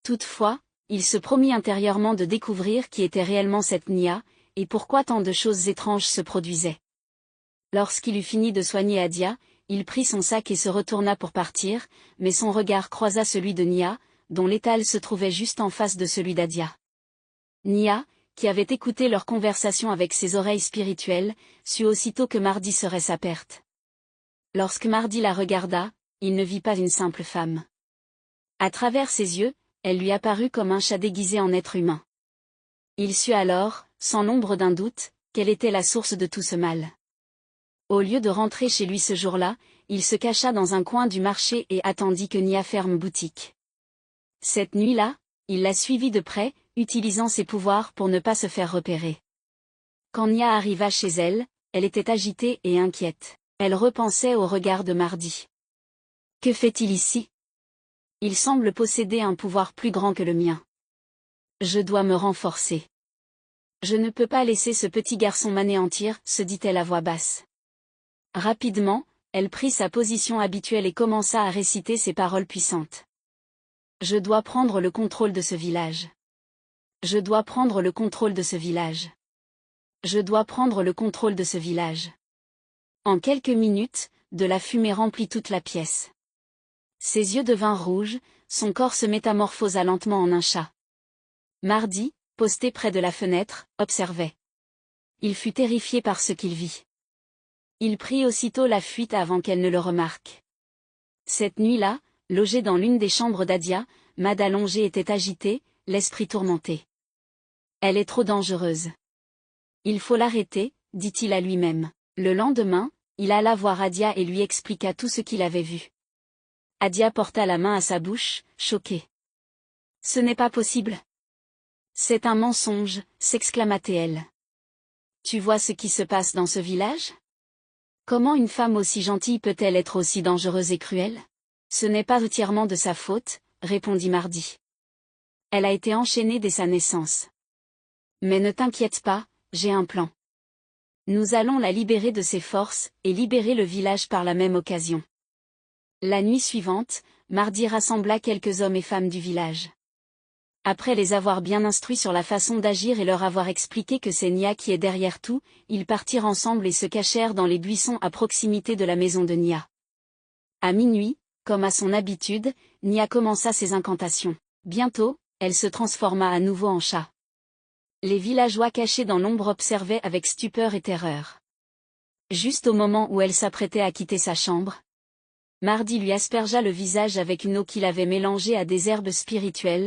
Toutefois, il se promit intérieurement de découvrir qui était réellement cette Nia, et pourquoi tant de choses étranges se produisaient. Lorsqu'il eut fini de soigner Adia, il prit son sac et se retourna pour partir, mais son regard croisa celui de Nia, dont l'étal se trouvait juste en face de celui d'Adia. Nia, qui avait écouté leur conversation avec ses oreilles spirituelles, sut aussitôt que Mardi serait sa perte. Lorsque Mardi la regarda, il ne vit pas une simple femme. À travers ses yeux, elle lui apparut comme un chat déguisé en être humain. Il sut alors, sans l'ombre d'un doute, quelle était la source de tout ce mal. Au lieu de rentrer chez lui ce jour-là, il se cacha dans un coin du marché et attendit que Nia ferme boutique. Cette nuit-là, il la suivit de près, utilisant ses pouvoirs pour ne pas se faire repérer. Quand Nia arriva chez elle, elle était agitée et inquiète. Elle repensait au regard de Mardi. Que fait-il ici? Il semble posséder un pouvoir plus grand que le mien. Je dois me renforcer. Je ne peux pas laisser ce petit garçon m'anéantir, se dit-elle à voix basse. Rapidement, elle prit sa position habituelle et commença à réciter ces paroles puissantes. Je dois prendre le contrôle de ce village. Je dois prendre le contrôle de ce village. Je dois prendre le contrôle de ce village. En quelques minutes, de la fumée remplit toute la pièce. Ses yeux devinrent rouges, son corps se métamorphosa lentement en un chat. Mardi, posté près de la fenêtre, observait. Il fut terrifié par ce qu'il vit. Il prit aussitôt la fuite avant qu'elle ne le remarque. Cette nuit-là, logée dans l'une des chambres d'Adia, Mad allongée était agitée, l'esprit tourmenté. Elle est trop dangereuse. Il faut l'arrêter, dit-il à lui-même. Le lendemain, il alla voir Adia et lui expliqua tout ce qu'il avait vu. Adia porta la main à sa bouche, choquée. Ce n'est pas possible. C'est un mensonge, s'exclama-t-elle. Tu vois ce qui se passe dans ce village? Comment une femme aussi gentille peut-elle être aussi dangereuse et cruelle? Ce n'est pas entièrement de sa faute, répondit Mardi. Elle a été enchaînée dès sa naissance. Mais ne t'inquiète pas, j'ai un plan. Nous allons la libérer de ses forces, et libérer le village par la même occasion. La nuit suivante, Mardi rassembla quelques hommes et femmes du village. Après les avoir bien instruits sur la façon d'agir et leur avoir expliqué que c'est Nia qui est derrière tout, ils partirent ensemble et se cachèrent dans les buissons à proximité de la maison de Nia. À minuit, comme à son habitude, Nia commença ses incantations. Bientôt, elle se transforma à nouveau en chat. Les villageois cachés dans l'ombre observaient avec stupeur et terreur. Juste au moment où elle s'apprêtait à quitter sa chambre, Mardi lui aspergea le visage avec une eau qu'il avait mélangée à des herbes spirituelles,